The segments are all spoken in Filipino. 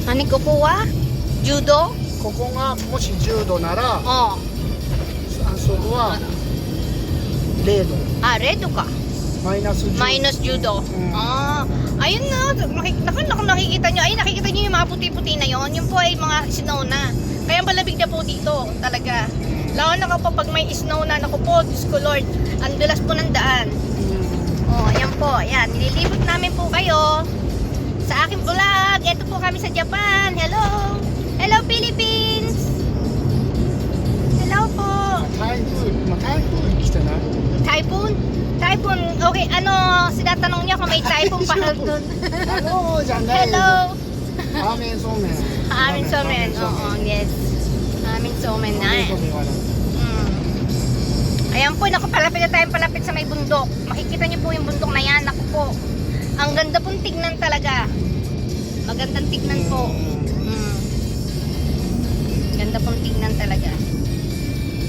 Ano ko po Judo? ここがもし10度なら、Oh. そこは0度。 Redo ka. マイナス10度。 Minus judo. Ayun na. Nakikita nyo. Ay, nakikita nyo yung mga puti-puti na yon. Yun po ay mga snow na. Kaya malamig na po dito. Talaga. Lalo na kapag may snow na. Naku po, Diyos ko Lord. Ang dulas po ng daan. Ayan po. Ayan. Nililibot namin po kayo sa aking vlog. Ito po kami sa Japan. Hello. Hello, Philippines. Hello po. 台風来てない？ Typhoon? Typhoon, okay, sinatanong niya kung may typhoon pa doon. Hello じゃない。 Hello! アーメンそうめん。 Amin somen, oo, yes. Amin somen na eh. Ayan po, naku, palapit na tayong palapit sa may bundok. Makikita niyo po yung bundok na yan, naku po. Ang ganda pong tignan talaga. Magandang tignan po. Ganda pong tignan talaga.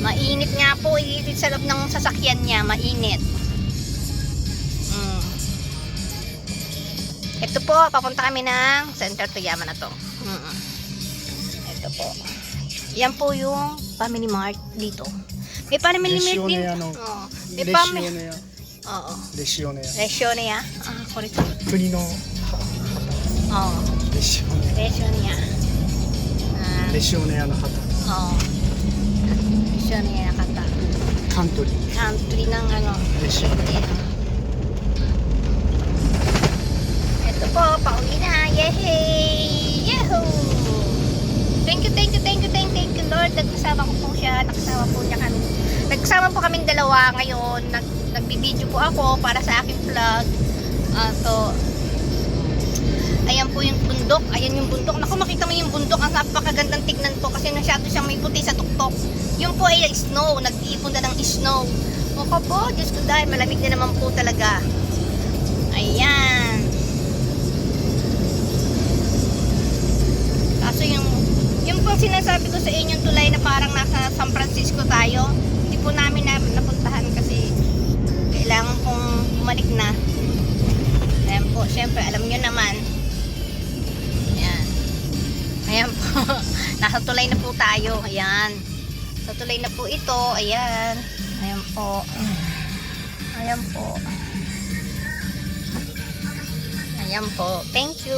Mainit nga po, iitid sa loob ng sasakyan niya, mainit. Ito po, papunta kami ng Center Toyama na to. Ito po. Yan po yung Family Mart dito. May Family Mart din. May Family. Oo. レシオネヤ。 Resyoneya. Korito. 国の Oo. レシオネヤ。 Resyoneya. レシオネヤの旗。 Oo. Resyoneya kata. カントリー。 Country ng レシオネヤ。 Ito po, pauwi na. Yehey! Yehoo! Thank you Lord. Nagkasama ko po siya. Nakasama po niya kami. Nagkasama po kaming dalawa ngayon. Nagbibideo po ako para sa aking vlog. Ayan po yung bundok. Ayan yung bundok. Naku, makita mo yung bundok. Ang napakagandang tignan po kasi masyado siyang may puti sa tuktok. Yung po ay snow. Nag-iipon na ng snow. Mukha po, Diyos ko dahil malamig na naman po talaga. Ayan. Kaso yung pong sinasabi ko sa inyong tulay na parang nasa San Francisco tayo, hindi po namin napuntahan kasi kailangan kong bumalik na. Ayan po, syempre alam nyo naman. Ayan. Ayan po. Nasa tulay na po tayo. Ayan. Sa tulay na po ito. Ayan. Ayan po. Ayan po. Ayan po. Thank you.